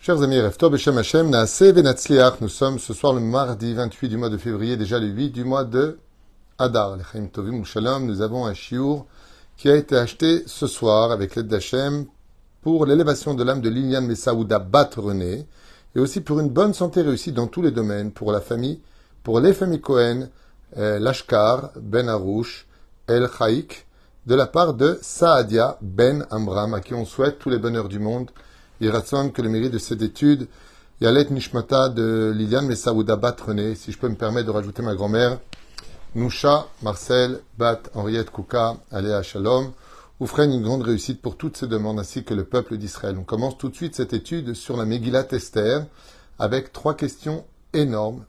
Chers amis, Erev Tov Beshem Hashem, Naaseh Venatzliach. Nous sommes ce soir le mardi 28 du mois de février, déjà le 8 du mois de Adar. L'Echaim Tovim U'Shalom, nous avons un shiur qui a été acheté ce soir avec l'aide d'Hachem pour l'élévation de l'âme de Liliane Messaouda Bat René et aussi pour une bonne santé réussie dans tous les domaines, pour la famille, pour les familles Cohen, Lashkar, Ben Harouche, El Chaïk, de la part de Saadia Ben Amram, à qui on souhaite tous les bonheurs du monde. Il rassonne que le mérite de cette étude, Yalet Nishmata de Liliane Messaouda Bat René, si je peux me permettre de rajouter ma grand-mère, Nousha Marcel Bat Henriette Kouka, Aléa Shalom, vous ferez une grande réussite pour toutes ces demandes ainsi que le peuple d'Israël. On commence tout de suite cette étude sur la Megillat Esther avec 3 questions énormes,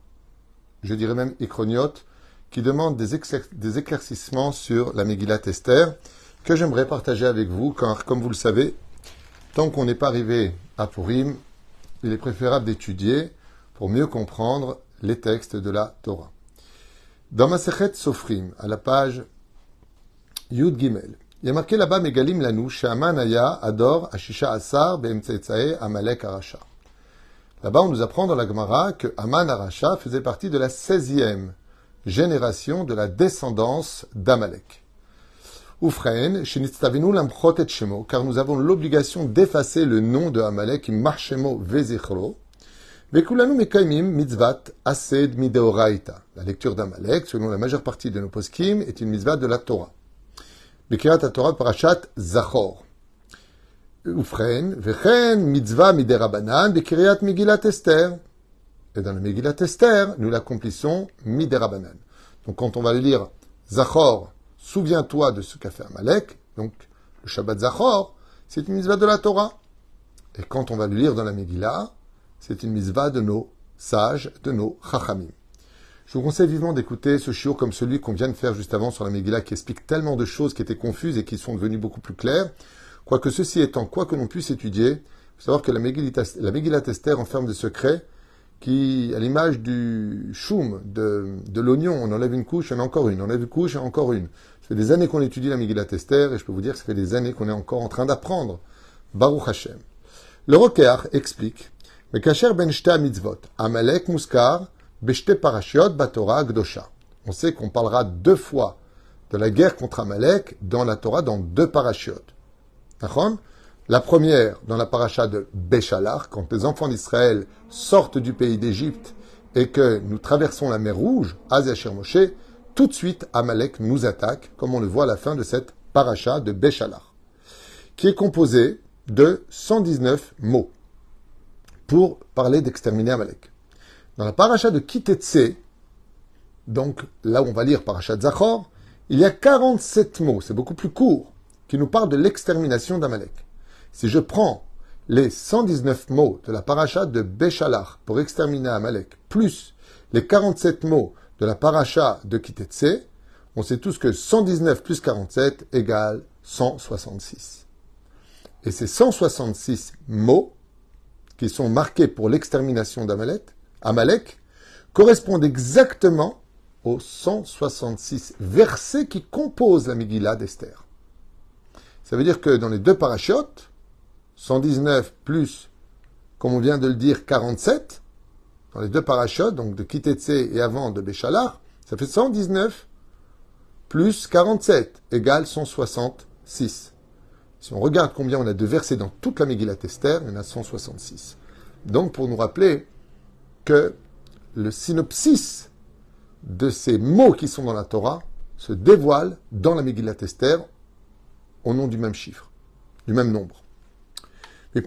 je dirais même icroniotes, qui demandent des éclaircissements sur la Megillat Esther que j'aimerais partager avec vous, car comme vous le savez, tant qu'on n'est pas arrivé à Purim, il est préférable d'étudier pour mieux comprendre les textes de la Torah. Dans Masechet Sofrim, à la page Yud Gimel, il y a marqué là-bas Megalim Lanu, She'aman Aya Ador Ashisha Asar Be'emtzetzae Amalek Arasha. Là-bas, on nous apprend dans la Gemara que Aman Arasha faisait partie de la 16e génération de la descendance d'Amalek. Ufrein, Shenitztavinu Lamchot et Shemo, car nous avons l'obligation d'effacer le nom de Amalek, Marshemo Vezichro, Vekulanu Mekaimim Mitzvat Ased Mideoraita. La lecture d'Amalek, selon la majeure partie de nos poskim, est une mitzvah de la Torah. Bekirat Torah Parashat Zachor. Ufrein, Vechen Mitzvah Miderabanan, Bekirat Megillat Esther. Et dans le Megillat Esther, nous l'accomplissons Miderabanan. Donc quand on va le lire Zachor, souviens-toi de ce qu'a fait Amalek, donc le Shabbat Zachor, c'est une mitzvah de la Torah. Et quand on va le lire dans la Megillah, c'est une mitzvah de nos sages, de nos chachamim. Je vous conseille vivement d'écouter ce shiur comme celui qu'on vient de faire juste avant sur la Megillah, qui explique tellement de choses qui étaient confuses et qui sont devenues beaucoup plus claires. Quoique ceci étant, quoi que l'on puisse étudier, il faut savoir que la Megillat Esther enferme des secrets qui, à l'image du choum, de l'oignon, on enlève une couche, on en a encore une, on enlève une couche, et encore une. Ça fait des années qu'on étudie la Megillat Esther, et je peux vous dire que ça fait des années qu'on est encore en train d'apprendre. Baruch Hashem. Le Rokeach explique, Mekacher ben shte mitzvot, Amalek muskar, beshte parashiot batora gdosha. On sait qu'on parlera 2 fois de la guerre contre Amalek dans la Torah, dans 2 parashiot. D'accord ? La première, dans la paracha de Béchalar, quand les enfants d'Israël sortent du pays d'Égypte et que nous traversons la mer Rouge, Azécher Moshe, tout de suite, Amalek nous attaque, comme on le voit à la fin de cette paracha de Béchalar, qui est composée de 119 mots pour parler d'exterminer Amalek. Dans la paracha de Kitetse, donc là où on va lire paracha de Zachor, il y a 47 mots, c'est beaucoup plus court, qui nous parlent de l'extermination d'Amalek. Si je prends les 119 mots de la paracha de Béchalar pour exterminer Amalek, plus les 47 mots de la paracha de Kitetse, on sait tous que 119 plus 47 égale 166. Et ces 166 mots, qui sont marqués pour l'extermination d'Amalek, correspondent exactement aux 166 versets qui composent la Megillah d'Esther. Ça veut dire que dans les 2 parachiotes, 119 plus, comme on vient de le dire, 47, dans les 2 parachutes, donc de Kitetse et avant de Béchalar, ça fait 119 plus 47 égale 166. Si on regarde combien on a de versets dans toute la Megillat Esther, il y en a 166. Donc pour nous rappeler que le synopsis de ces mots qui sont dans la Torah se dévoile dans la Megillat Esther au nom du même chiffre, du même nombre. Et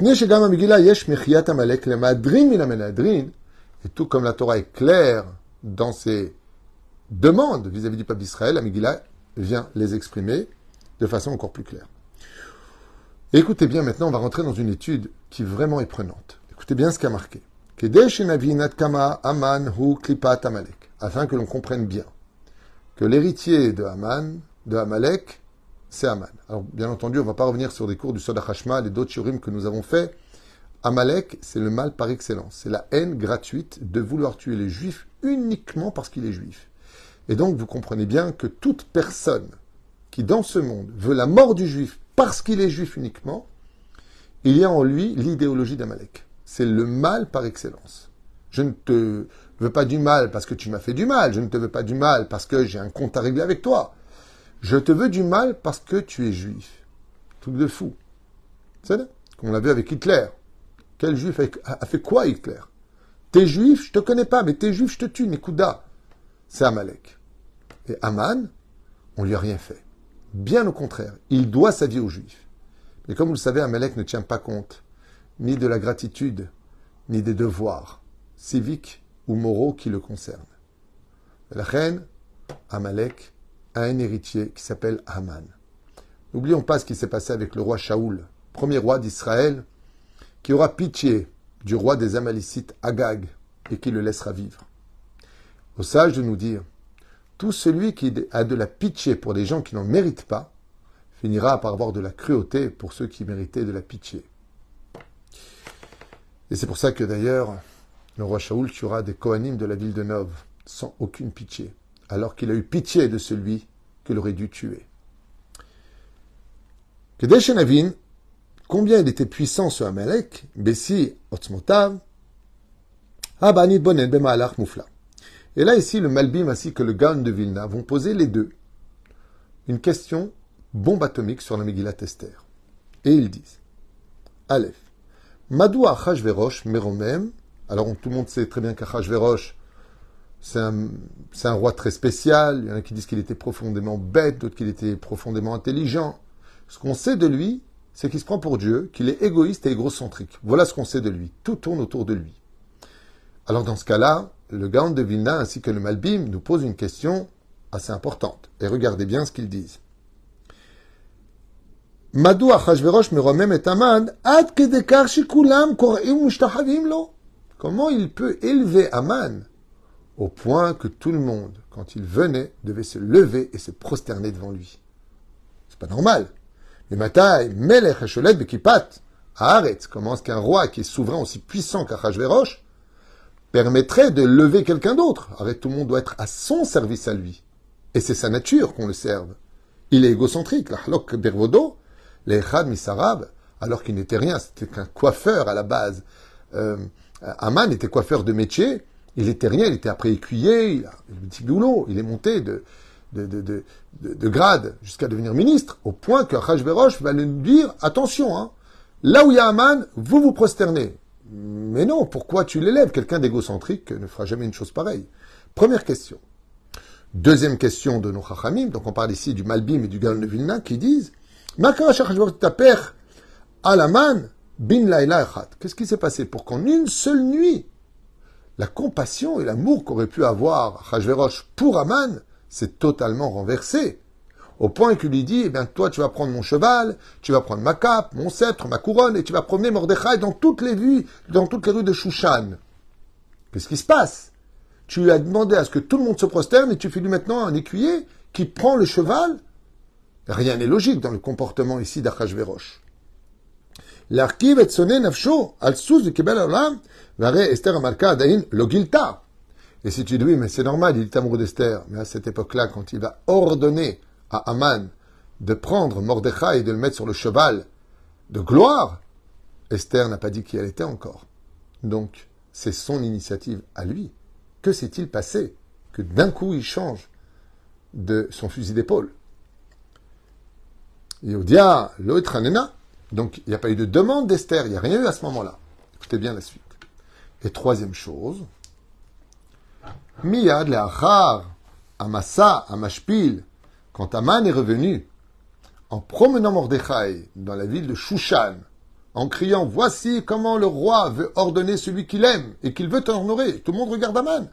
tout comme la Torah est claire dans ses demandes vis-à-vis du peuple d'Israël, la Megillah vient les exprimer de façon encore plus claire. Et écoutez bien, maintenant on va rentrer dans une étude qui vraiment est prenante. Écoutez bien ce qui a marqué. Afin que l'on comprenne bien que l'héritier de Amalek, c'est Aman. Alors, bien entendu, on ne va pas revenir sur des cours du Sod HaChashmal et d'autres shiurim que nous avons fait. Amalek, c'est le mal par excellence. C'est la haine gratuite de vouloir tuer les Juifs uniquement parce qu'il est juif. Et donc, vous comprenez bien que toute personne qui, dans ce monde, veut la mort du Juif parce qu'il est juif uniquement, il y a en lui l'idéologie d'Amalek. c'est le mal par excellence. Je ne te veux pas du mal parce que tu m'as fait du mal. Je ne te veux pas du mal parce que j'ai un compte à régler avec toi. Je te veux du mal parce que tu es juif. Truc de fou. C'est ça qu'on l'a vu avec Hitler. Quel juif a fait quoi Hitler? T'es juif, je te connais pas, mais t'es juif, je te tue, Nekuda. C'est Amalek. Et Aman, on lui a rien fait. Bien au contraire, il doit sa vie aux juifs. Mais comme vous le savez, Amalek ne tient pas compte ni de la gratitude, ni des devoirs civiques ou moraux qui le concernent. La reine, Amalek, a un héritier qui s'appelle Haman. N'oublions pas ce qui s'est passé avec le roi Shaoul, premier roi d'Israël, qui aura pitié du roi des Amalécites Agag et qui le laissera vivre. Au sage de nous dire, tout celui qui a de la pitié pour des gens qui n'en méritent pas, finira par avoir de la cruauté pour ceux qui méritaient de la pitié. Et c'est pour ça que d'ailleurs, le roi Shaoul tuera des Kohanim de la ville de Nov, sans aucune pitié, alors qu'il a eu pitié de celui qu'il aurait dû tuer. Kedesh Navin, combien il était puissant ce Amalek, Bessi Otzmotav, Habanit Bonen Bemaalach Moufla. Et là, ici, le Malbim ainsi que le Gaon de Vilna vont poser les deux une question bombe atomique sur la Megillat Esther. Et ils disent, Aleph, Madou Achashverosh Meromem, alors tout le monde sait très bien qu'Achashverosh, c'est un roi très spécial, il y en a qui disent qu'il était profondément bête, d'autres qu'il était profondément intelligent. Ce qu'on sait de lui, c'est qu'il se prend pour Dieu, qu'il est égoïste et égocentrique. Voilà ce qu'on sait de lui. Tout tourne autour de lui. Alors dans ce cas-là, le Gaon de Vilna ainsi que le Malbim nous posent une question assez importante. Et regardez bien ce qu'ils disent. Madou Achashverosh meromem et Aman ad kedekar shikulam kor'im mushtachavim lo. Comment il peut élever Aman au point que tout le monde, quand il venait, devait se lever et se prosterner devant lui? C'est pas normal. Mais Matai, Melech Hasholet Bekipat, Haaretz, comment est-ce qu'un roi qui est souverain aussi puissant qu'Achashverosh permettrait de lever quelqu'un d'autre? Arrête, tout le monde doit être à son service à lui. Et c'est sa nature qu'on le serve. Il est égocentrique, l'Ahlok Bervodo, l'Echad Misarab, alors qu'il n'était rien, c'était qu'un coiffeur à la base. Aman était coiffeur de métier, il n'était rien, il était après écuyer, il a un petit boulot, il est monté de grade jusqu'à devenir ministre, au point que Achashverosh va lui dire, attention, hein, là où il y a Aman, vous vous prosternez. Mais non, pourquoi tu l'élèves? Quelqu'un d'égocentrique ne fera jamais une chose pareille. Première question. Deuxième question de nos Chachamim, donc on parle ici du Malbim et du Gaon de Vilna, qui disent, qu'est-ce qui s'est passé pour qu'en une seule nuit, la compassion et l'amour qu'aurait pu avoir Achashverosh pour Aman s'est totalement renversé, au point qu'il lui dit, eh bien, toi, tu vas prendre mon cheval, tu vas prendre ma cape, mon sceptre, ma couronne, et tu vas promener Mordechai dans toutes les rues de Shushan. Qu'est-ce qui se passe? Tu lui as demandé à ce que tout le monde se prosterne, et tu fais lui maintenant un écuyer qui prend le cheval? Rien n'est logique dans le comportement ici d'Achashverosh. L'arkiv et sonné nafsho, al sous de kebel olam, vare Esther Amalka adain lo gilta. Et si tu dis, oui, mais c'est normal, il est amoureux d'Esther. Mais à cette époque-là, quand il va ordonner à Aman de prendre Mordechai et de le mettre sur le cheval de gloire, Esther n'a pas dit qui elle était encore. Donc, c'est son initiative à lui. Que s'est-il passé que d'un coup, il change de son fusil d'épaule? Yehudia loetranena. Donc, il n'y a pas eu de demande d'Esther, il n'y a rien eu à ce moment-là. Écoutez bien la suite. Et troisième chose, Miyad le'achar amasa amashpil, quand Aman est revenu, en promenant Mordechai dans la ville de Shushan, en criant, voici comment le roi veut ordonner celui qu'il aime et qu'il veut honorer. Tout le monde regarde Aman,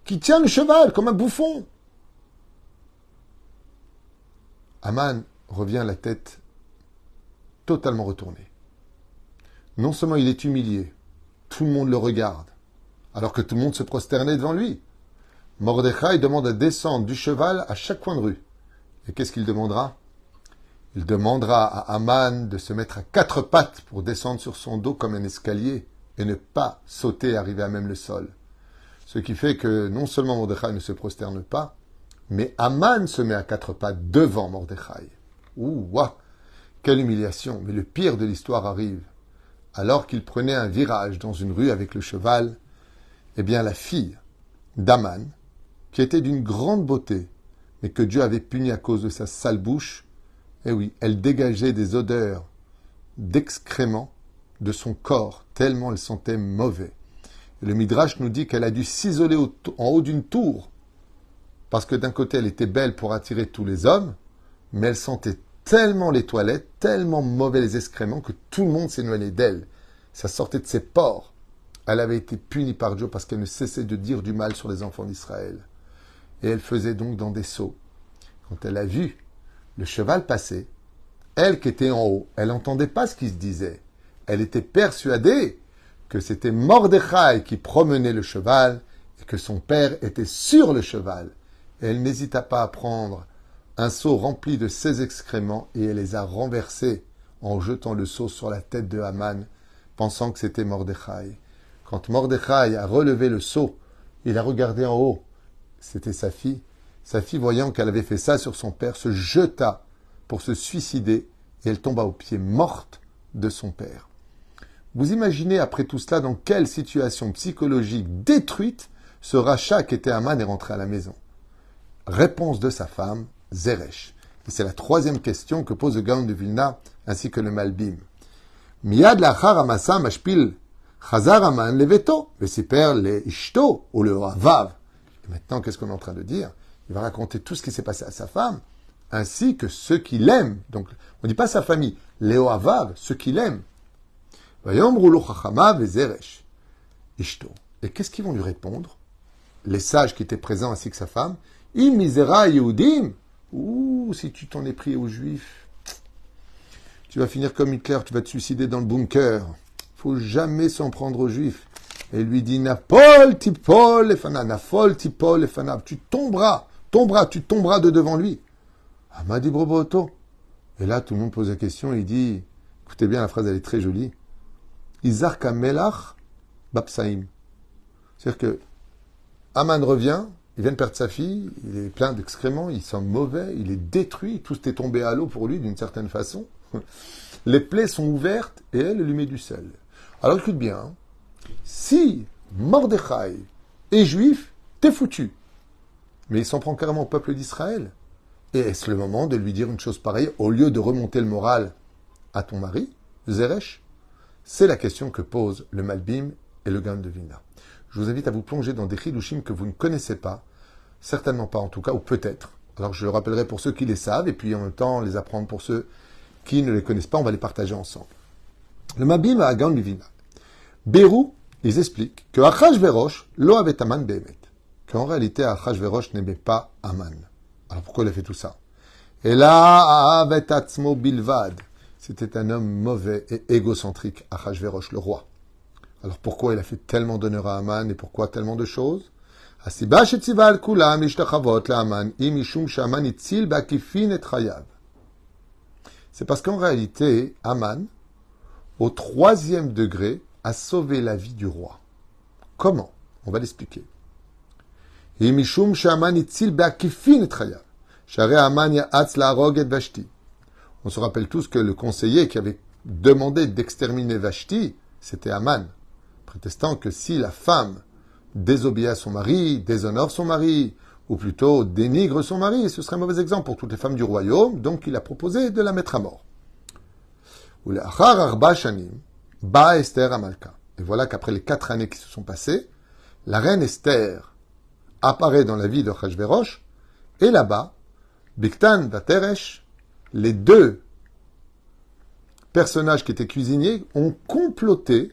qui tient le cheval comme un bouffon. Aman revient la tête totalement retournée. Non seulement il est humilié, tout le monde le regarde, alors que tout le monde se prosternait devant lui. Mordechai demande à descendre du cheval à chaque coin de rue. Et qu'est-ce qu'il demandera? Il demandera à Aman de se mettre à quatre pattes pour descendre sur son dos comme un escalier et ne pas sauter et arriver à même le sol. Ce qui fait que non seulement Mordechai ne se prosterne pas, mais Aman se met à quatre pattes devant Mordechai. Ouh, ouah, quelle humiliation! Mais le pire de l'histoire arrive. alors qu'il prenait un virage dans une rue avec le cheval, eh bien la fille d'Aman, qui était d'une grande beauté, mais que Dieu avait punie à cause de sa sale bouche, eh oui, elle dégageait des odeurs d'excréments de son corps, tellement elle sentait mauvais. Et le Midrash nous dit qu'elle a dû s'isoler en haut d'une tour, parce que d'un côté elle était belle pour attirer tous les hommes, mais elle sentait tellement les toilettes, tellement mauvais les excréments, que tout le monde s'éloignait d'elle. Ça sortait de ses pores. Elle avait été punie par Dieu parce qu'elle ne cessait de dire du mal sur les enfants d'Israël. Et elle faisait donc dans des seaux. Quand elle a vu le cheval passer, elle qui était en haut, elle n'entendait pas ce qui se disait. Elle était persuadée que c'était Mordechai qui promenait le cheval et que son père était sur le cheval. Et elle n'hésita pas à prendre un seau rempli de ses excréments et elle les a renversés en jetant le seau sur la tête de Haman, pensant que c'était Mordechai. Quand Mordechai a relevé le seau, il a regardé en haut. C'était sa fille. Sa fille, voyant qu'elle avait fait ça sur son père, se jeta pour se suicider et elle tomba aux pieds morte de son père. Vous imaginez après tout cela dans quelle situation psychologique détruite ce rachat qu'était Haman est rentré à la maison. Réponse de sa femme, Zeresh. Et c'est la troisième question que pose le Gaon de Vilna ainsi que le Malbim. Miyad lachar amasa mashpil chazar Haman leveto vesiper le ishto ou le havav. Et maintenant, qu'est-ce qu'on est en train de dire? Il va raconter tout ce qui s'est passé à sa femme, ainsi que ceux qui l'aiment. Donc, on ne dit pas sa famille, les havav, ceux qui l'aiment. Vayomru chachama vezeresh ishto. Et qu'est-ce qu'ils vont lui répondre? Les sages qui étaient présents ainsi que sa femme. Im misera yehudim. Ouh, si tu t'en es pris aux Juifs, tu vas finir comme Hitler, tu vas te suicider dans le bunker. Faut jamais s'en prendre aux Juifs. Et lui dit, Napol tipol efanav, Nafol tipol efanav. Tu tomberas de devant lui. Amadi broboto. Et là, tout le monde pose la question, il dit, écoutez bien, la phrase, elle est très jolie. Izar kamelach babsaim. C'est-à-dire que Haman revient, il vient de perdre sa fille, il est plein d'excréments, il sent mauvais, il est détruit, tout est tombé à l'eau pour lui d'une certaine façon. Les plaies sont ouvertes et elle lui met du sel. Alors écoute bien, hein, si Mordechai est juif, t'es foutu. Mais il s'en prend carrément au peuple d'Israël. Et est-ce le moment de lui dire une chose pareille au lieu de remonter le moral à ton mari, Zeresh? C'est la question que posent le Malbim et le Gaon de Vilna. Je vous invite à vous plonger dans des chidushim que vous ne connaissez pas, certainement pas en tout cas, ou peut-être. Alors je le rappellerai pour ceux qui les savent, et puis en même temps les apprendre pour ceux qui ne les connaissent pas, on va les partager ensemble. Le Malbim à Gaon de Vilna. Bérou, ils expliquent que Achashverosh lo avait Haman behemet. Qu'en réalité Achashverosh n'aimait pas Haman. Alors pourquoi il a fait tout ça? Et là, avet atzmo bilvad. C'était un homme mauvais et égocentrique, Achashverosh, le roi. Alors pourquoi il a fait tellement d'honneur à Haman et pourquoi tellement de choses? C'est parce qu'en réalité, Haman, au 3e degré, a sauvé la vie du roi. Comment? On va l'expliquer. On se rappelle tous que le conseiller qui avait demandé d'exterminer Vashti, c'était Haman, prétestant que si la femme désobéit à son mari, déshonore son mari, ou plutôt dénigre son mari, ce serait un mauvais exemple pour toutes les femmes du royaume, donc il a proposé de la mettre à mort. Et voilà qu'après les 4 années qui se sont passées, la reine Esther apparaît dans la vie de Achashverosh, et là-bas, Biktan Vateresh, les 2 personnages qui étaient cuisiniers ont comploté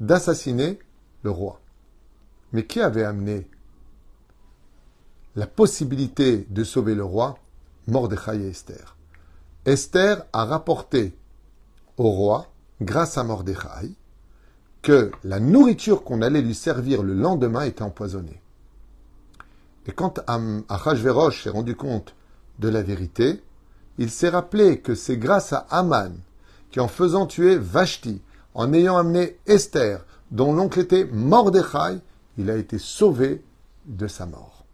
d'assassiner le roi. Mais qui avait amené la possibilité de sauver le roi? Mordechai et Esther. Esther a rapporté au roi, grâce à Mordechai, que la nourriture qu'on allait lui servir le lendemain était empoisonnée. Et quand Achashverosh s'est rendu compte de la vérité, il s'est rappelé que c'est grâce à Haman qui, en faisant tuer Vashti, en ayant amené Esther, dont l'oncle était Mordechai, il a été sauvé de sa mort.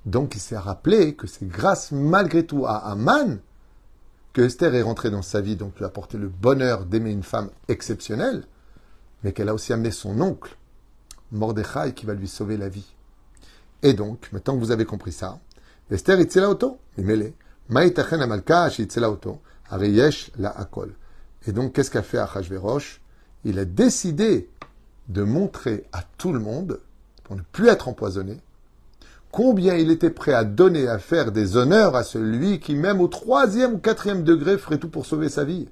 Donc il s'est rappelé que c'est grâce malgré tout à Haman que Esther est rentrée dans sa vie, donc lui a apporté le bonheur d'aimer une femme exceptionnelle, mais qu'elle a aussi amené son oncle, Mordechai, qui va lui sauver la vie. Et donc, maintenant que vous avez compris ça, Esther itzela oto, imele, ma'itachen amalka itzela oto, ariyesh la akol. Et donc, qu'est-ce qu'a fait Achashverosh? Il a décidé de montrer à tout le monde, pour ne plus être empoisonné, combien il était prêt à donner, à faire des honneurs à celui qui, même au 3e ou 4e degré, ferait tout pour sauver sa vie.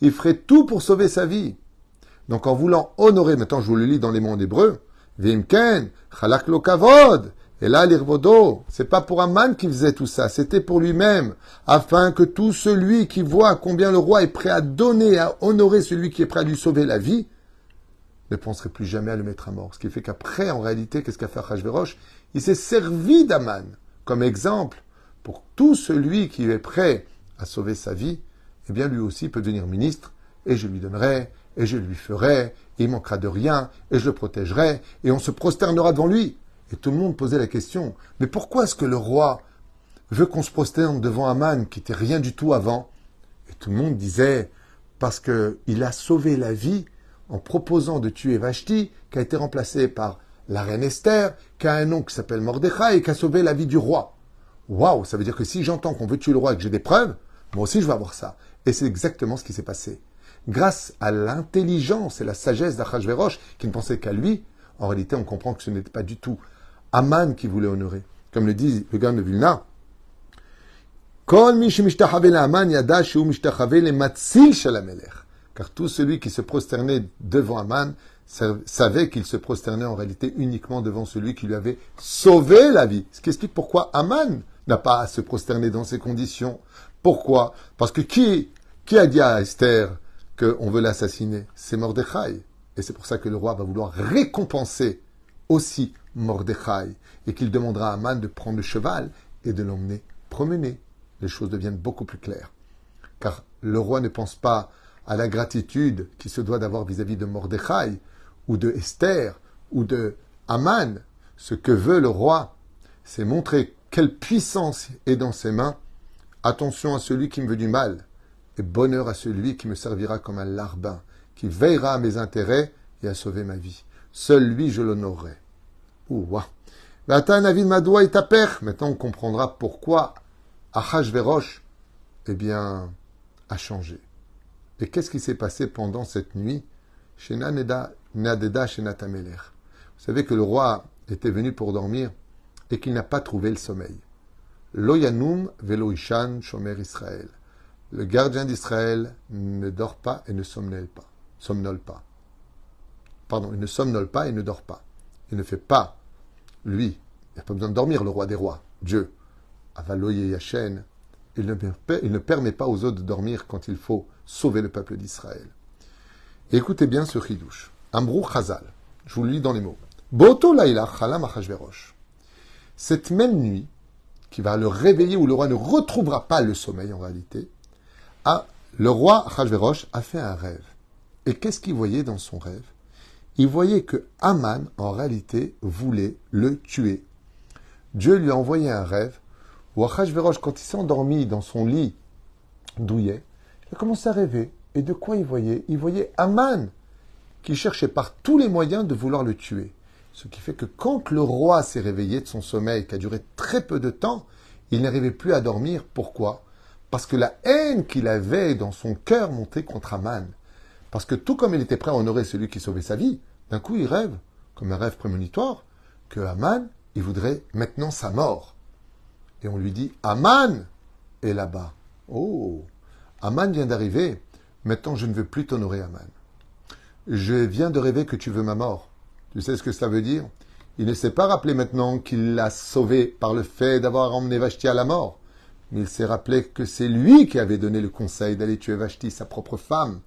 Il ferait tout pour sauver sa vie. Donc, en voulant honorer, maintenant je vous le lis dans les mots en hébreu, Vimken, chalak lo kavod, et là l'irvodo, c'est pas pour Aman qui faisait tout ça, c'était pour lui-même, afin que tout celui qui voit combien le roi est prêt à donner, à honorer celui qui est prêt à lui sauver la vie, ne penserait plus jamais à le mettre à mort. Ce qui fait qu'après, en réalité, qu'est-ce qu'a fait Achashverosh? Il s'est servi d'Aman comme exemple pour tout celui qui est prêt à sauver sa vie, eh bien lui aussi peut devenir ministre, et je lui donnerai, et je lui ferai, et il manquera de rien, et je le protégerai, et on se prosternera devant lui. Et tout le monde posait la question, mais pourquoi est-ce que le roi veut qu'on se prosterne devant Aman, qui n'était rien du tout avant? Et tout le monde disait, parce qu'il a sauvé la vie en proposant de tuer Vashti, qui a été remplacée par la reine Esther, qui a un nom qui s'appelle Mordechai, et qui a sauvé la vie du roi. Waouh, ça veut dire que si j'entends qu'on veut tuer le roi et que j'ai des preuves, moi aussi je vais avoir ça. Et c'est exactement ce qui s'est passé. Grâce à l'intelligence et la sagesse d'Achashverosh, qui ne pensait qu'à lui, en réalité on comprend que ce n'était pas du tout Aman qui voulait honorer. Comme le dit le gars de Vilna, car tout celui qui se prosternait devant Aman savait qu'il se prosternait en réalité uniquement devant celui qui lui avait sauvé la vie. Ce qui explique pourquoi Aman n'a pas à se prosterner dans ces conditions. Pourquoi? Parce que qui a dit à Esther qu'on veut l'assassiner? C'est Mordechai. Et c'est pour ça que le roi va vouloir récompenser aussi Mordechai et qu'il demandera à Aman de prendre le cheval et de l'emmener promener. Les choses deviennent beaucoup plus claires. Car le roi ne pense pas à la gratitude qu'il se doit d'avoir vis-à-vis de Mordechai ou de Esther ou de Aman. Ce que veut le roi, c'est montrer quelle puissance est dans ses mains. Attention à celui qui me veut du mal et bonheur à celui qui me servira comme un larbin, qui veillera à mes intérêts et à sauver ma vie. Seul lui, je l'honorerai. Maintenant, on comprendra pourquoi Achashverosh, a changé. Et qu'est-ce qui s'est passé pendant cette nuit chez Nadeda chez Natamelech? Vous savez que le roi était venu pour dormir et qu'il n'a pas trouvé le sommeil. Lo yanum velo ishan shomer Israël. Le gardien d'Israël ne dort pas et ne somnole pas. Pardon, il ne somnole pas et ne dort pas. Il ne fait pas, lui, il n'a pas besoin de dormir, le roi des rois, Dieu. Avaloye Yachen, il ne permet pas aux autres de dormir quand il faut sauver le peuple d'Israël. Et écoutez bien ce chidouche. Amrou Chazal, je vous le lis dans les mots. Boto laïla chalam Achashverosh. Cette même nuit, qui va le réveiller, où le roi ne retrouvera pas le sommeil en réalité, le roi Achashverosh a fait un rêve. Et qu'est-ce qu'il voyait dans son rêve? Il voyait que Aman, en réalité, voulait le tuer. Dieu lui a envoyé un rêve où Achashverosh, quand il s'est endormi dans son lit douillet, il a commencé à rêver. Et de quoi il voyait? Il voyait Aman qui cherchait par tous les moyens de vouloir le tuer. Ce qui fait que quand le roi s'est réveillé de son sommeil, qui a duré très peu de temps, il n'arrivait plus à dormir. Pourquoi? Parce que la haine qu'il avait dans son cœur montait contre Aman. Parce que tout comme il était prêt à honorer celui qui sauvait sa vie, d'un coup il rêve, comme un rêve prémonitoire, que Aman, il voudrait maintenant sa mort. Et on lui dit, Aman est là-bas. Oh, Aman vient d'arriver, maintenant je ne veux plus t'honorer, Aman. Je viens de rêver que tu veux ma mort. Tu sais ce que ça veut dire? Il ne s'est pas rappelé maintenant qu'il l'a sauvé par le fait d'avoir emmené Vashti à la mort. Mais il s'est rappelé que c'est lui qui avait donné le conseil d'aller tuer Vashti, sa propre femme.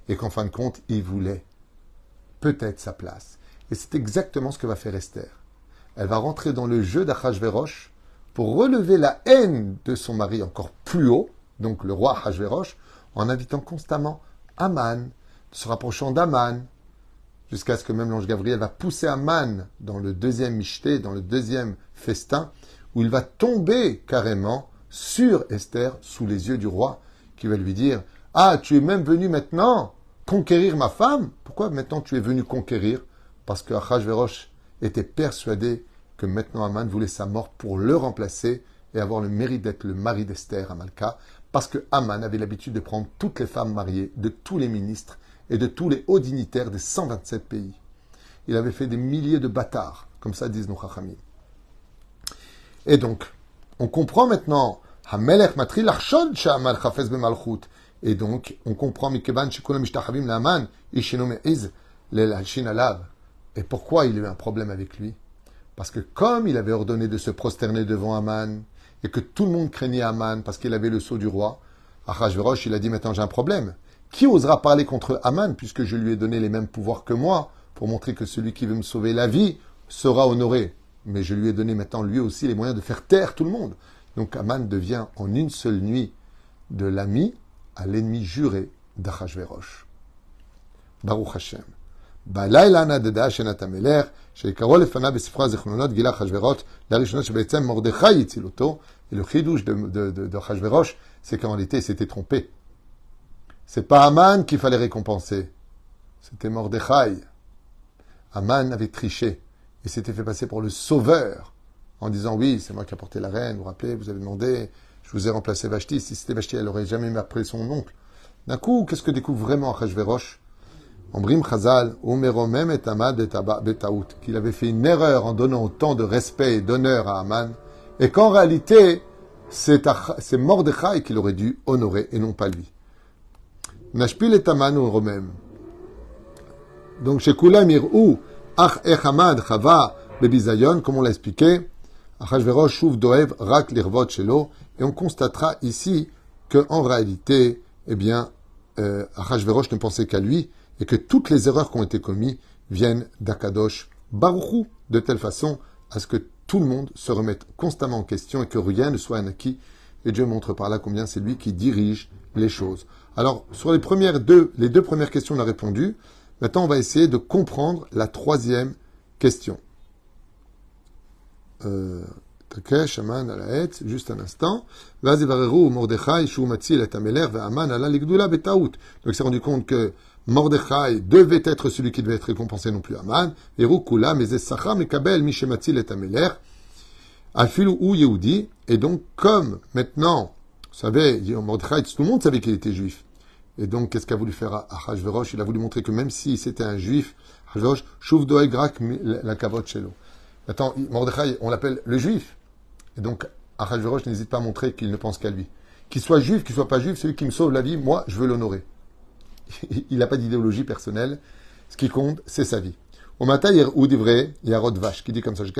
Et qu'en fin de compte, il voulait peut-être sa place. Et c'est exactement ce que va faire Esther. Elle va rentrer dans le jeu d'Achashverosh pour relever la haine de son mari encore plus haut, donc le roi Achashverosh, en invitant constamment Aman, se rapprochant d'Aman, jusqu'à ce que même l'ange Gabriel va pousser Aman dans le deuxième michté, dans le deuxième festin, où il va tomber carrément sur Esther, sous les yeux du roi, qui va lui dire « Ah, tu es même venu maintenant conquérir ma femme? Pourquoi maintenant tu es venu conquérir ?» Parce que Achashverosh était persuadé que maintenant Aman voulait sa mort pour le remplacer et avoir le mérite d'être le mari d'Esther à Malka, parce que Aman avait l'habitude de prendre toutes les femmes mariées de tous les ministres et de tous les hauts dignitaires des 127 pays. Il avait fait des milliers de bâtards, comme ça disent nos chachamim. Et donc, on comprend maintenant, Hamelech matri lachshod she'Aman chafez b'malchut. Et donc, on comprend Mikeban shekulam mishtachavim la'Aman isheno me'iz le'lalshin alav. Et pourquoi il a eu un problème avec lui? Parce que comme il avait ordonné de se prosterner devant Aman, et que tout le monde craignait Aman parce qu'il avait le sceau du roi, Achashverosh, il a dit maintenant j'ai un problème. Qui osera parler contre Aman puisque je lui ai donné les mêmes pouvoirs que moi pour montrer que celui qui veut me sauver la vie sera honoré. Mais je lui ai donné maintenant lui aussi les moyens de faire taire tout le monde. Donc Aman devient en une seule nuit de l'ami à l'ennemi juré d'Achashverosh. Baruch Hashem. בלילה נדדה שנת המלך, שעיקרו לפניו בספרו הזיכרונות גילה אחשוורוש לראשונה שבעצם מרדכי הציל אותו, et le chidouche d'Achashverosh, c'est qu'en réalité il s'était trompé. C'est pas Aman qu'il fallait récompenser, c'était Mordechai. Aman avait triché, et s'était fait passer pour le sauveur, en disant oui, c'est moi qui ai porté la reine, vous vous rappelez, vous avez demandé, je vous ai remplacé Vashti, si c'était Vashti, elle aurait jamais appelé son oncle. D'un coup, qu'est-ce que découvre vraiment Achashverosh? Ombrim Chazal, Umeromem et Amad betaout, qu'il avait fait une erreur en donnant autant de respect et d'honneur à Aman, et qu'en réalité, c'est Mordechai qu'il aurait dû honorer et non pas lui. Nashpil et Aman ou Romem. Donc, chez Kulam Ir'ou, Ach Echamad Chava Bebizayon, comme on l'a expliqué, Achashverosh Shuv Doev Rak Lirvot Shelo, et on constatera ici que en réalité, eh bien, Achashverosh ne pensait qu'à lui, et que toutes les erreurs qui ont été commises viennent d'Akadosh Baruchou, de telle façon à ce que tout le monde se remette constamment en question et que rien ne soit un acquis. Et Dieu montre par là combien c'est lui qui dirige les choses. Alors, sur les deux premières questions, on a répondu. Maintenant, on va essayer de comprendre la troisième question. Juste un instant. Donc, il s'est rendu compte que Mordechai devait être celui qui devait être récompensé, non plus Aman. Et donc, comme maintenant, vous savez, Mordechai, tout le monde savait qu'il était juif. Et donc, qu'est-ce qu'a voulu faire Achashverosh? Il a voulu montrer que même si c'était un juif, Achashverosh, Shuv Doeg Rak la Kavod Shelo. Maintenant, Mordechai, on l'appelle le juif. Et donc, Achashverosh n'hésite pas à montrer qu'il ne pense qu'à lui. Qu'il soit juif, qu'il soit pas juif, celui qui me sauve la vie, moi, je veux l'honorer. Il n'a pas d'idéologie personnelle. Ce qui compte, c'est sa vie. Au matin, il y a Rod Vash qui dit comme ça, et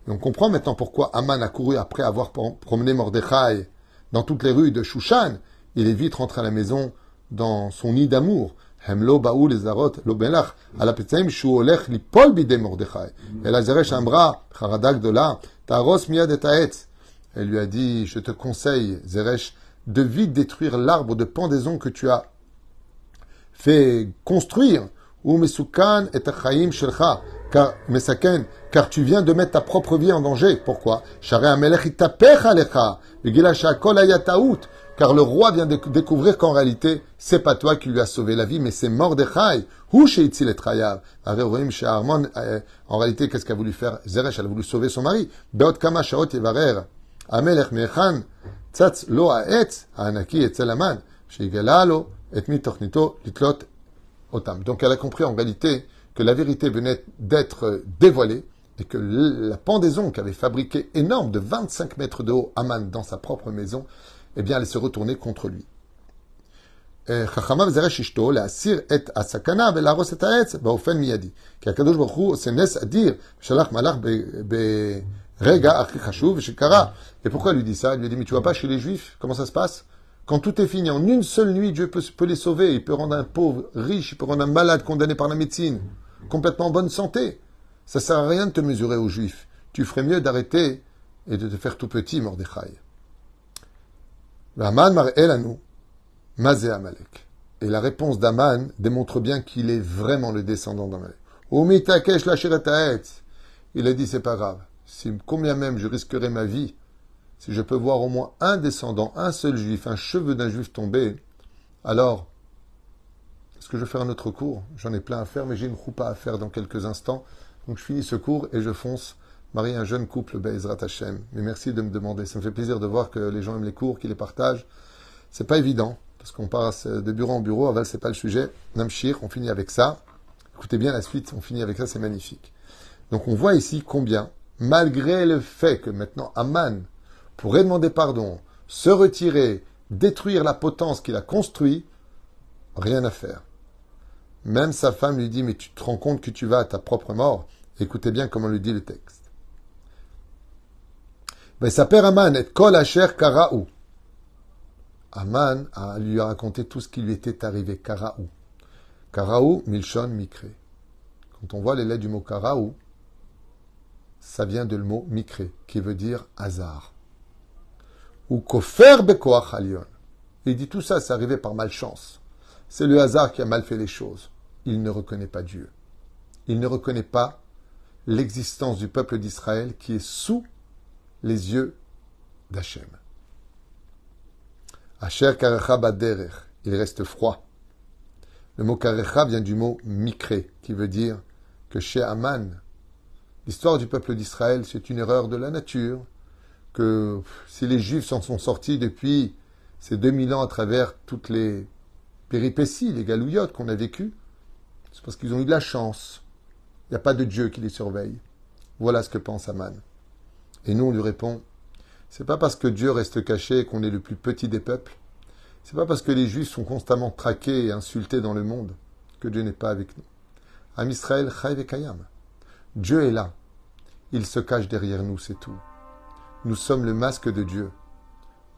on comprend maintenant pourquoi Aman a couru après avoir promené Mordechai dans toutes les rues de Shushan. Il est vite rentré à la maison dans son nid d'amour. Hemlo baou les arot lo belach ala petzaim shu olech lipol bide Mordechai. El azeresh amra charadak dola taros miyad et haetz. Elle lui a dit, je te conseille, Zeresh, de vite détruire l'arbre de pendaison que tu as fait construire. Ou mesukan et achaim shelcha, car tu viens de mettre ta propre vie en danger. Pourquoi? Car le roi vient de découvrir qu'en réalité, c'est pas toi qui lui as sauvé la vie, mais c'est Mordechai. En réalité, qu'est-ce qu'a voulu faire Zeresh? Elle a voulu sauver son mari. המלך מהיכן צץ לו העץ הענקי אצל המן, שיגלה לו את מי תוכניתו לתלות אותם. Donc elle a compris en réalité que la vérité venait d'être dévoilée et que la pendaison qu'avait fabriquée énorme de 25 mètres de haut Aman dans sa propre maison, eh bien elle s'est retournée contre lui. חכמה וזרש אשתו להסיר את הסכנה ולהרוס את העץ באופן מיידי. כי הקדוש ברוך הוא עושה נס אדיר ושלח מלאך Rega, Akhi Khashouv, Shekara. Et pourquoi il lui dit ça? Il lui dit, mais tu vois pas chez les Juifs, comment ça se passe? Quand tout est fini, en une seule nuit, Dieu peut les sauver. Il peut rendre un pauvre riche, il peut rendre un malade condamné par la médecine, complètement en bonne santé. Ça sert à rien de te mesurer aux Juifs. Tu ferais mieux d'arrêter et de te faire tout petit, Mordechai. Aman mar'elanu, mazé Amalek. Et la réponse d'Aman démontre bien qu'il est vraiment le descendant d'Amalek. Umitakesh lacheret haetz. Il a dit, c'est pas grave. Si combien même je risquerai ma vie, si je peux voir au moins un descendant, un seul juif, un cheveu d'un juif tomber, alors, est-ce que je vais faire un autre cours? J'en ai plein à faire, mais j'ai une choupa à faire dans quelques instants. Donc je finis ce cours et je fonce marier un jeune couple, Be'ezrat Hashem. Mais merci de me demander. Ça me fait plaisir de voir que les gens aiment les cours, qu'ils les partagent. C'est pas évident, parce qu'on passe de bureau en bureau. Aval, c'est pas le sujet. Namshir, on finit avec ça. Écoutez bien la suite, on finit avec ça, c'est magnifique. Donc on voit ici combien, malgré le fait que maintenant Aman pourrait demander pardon, se retirer, détruire la potence qu'il a construite, rien à faire. Même sa femme lui dit, mais tu te rends compte que tu vas à ta propre mort? Écoutez bien comment le dit le texte. Ben, sa père Aman et kol asher karaou. Aman lui a raconté tout ce qui lui était arrivé. Karaou. Karaou, milshon, mikré. Quand on voit les lettres du mot karaou, ça vient de le mot mikré, qui veut dire hasard. Ou kofer bekoach alion. Il dit tout ça, c'est arrivé par malchance. C'est le hasard qui a mal fait les choses. Il ne reconnaît pas Dieu. Il ne reconnaît pas l'existence du peuple d'Israël qui est sous les yeux d'Hachem. Asher karecha baderech, il reste froid. Le mot karecha vient du mot mikré, qui veut dire que chez Aman, l'histoire du peuple d'Israël, c'est une erreur de la nature, que si les Juifs s'en sont sortis depuis ces 2000 ans à travers toutes les péripéties, les galouillottes qu'on a vécues, c'est parce qu'ils ont eu de la chance. Il n'y a pas de Dieu qui les surveille. Voilà ce que pense Aman. Et nous, on lui répond, c'est pas parce que Dieu reste caché et qu'on est le plus petit des peuples, c'est pas parce que les Juifs sont constamment traqués et insultés dans le monde que Dieu n'est pas avec nous. Am Israël chai vekayam. Dieu est là. Il se cache derrière nous, c'est tout. Nous sommes le masque de Dieu.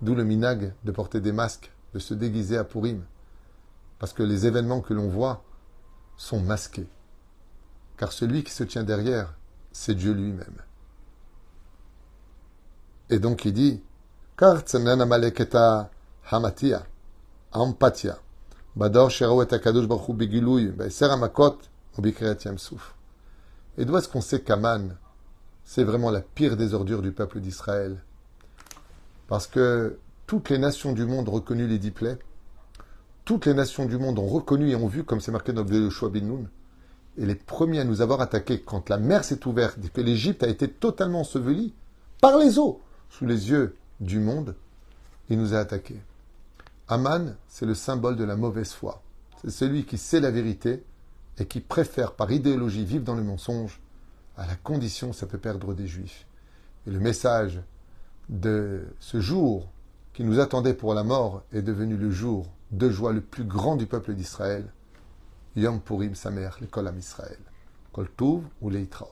D'où le minag de porter des masques, de se déguiser à Purim. Parce que les événements que l'on voit sont masqués. Car celui qui se tient derrière, c'est Dieu lui-même. Et donc il dit, car tsanan amaleketa hamatia, ampatia, bador sheraou et akadosh baruch hu begilouy, be'eser hamakot, ou bikriyat yam souf. Et d'où est-ce qu'on sait qu'Aman, c'est vraiment la pire des ordures du peuple d'Israël? Parce que toutes les nations du monde ont reconnu les 10 plaies, toutes les nations du monde ont reconnu et ont vu, comme c'est marqué dans le Yoshua bin Nun, et les premiers à nous avoir attaqués quand la mer s'est ouverte et que l'Égypte a été totalement ensevelie par les eaux, sous les yeux du monde, il nous a attaqués. Aman, c'est le symbole de la mauvaise foi. C'est celui qui sait la vérité et qui préfère par idéologie vivre dans le mensonge, à la condition ça peut perdre des Juifs. Et le message de ce jour qui nous attendait pour la mort est devenu le jour de joie le plus grand du peuple d'Israël. Yom Purim Sameach, l'école à Israël. Kol Touv ou Leitraot.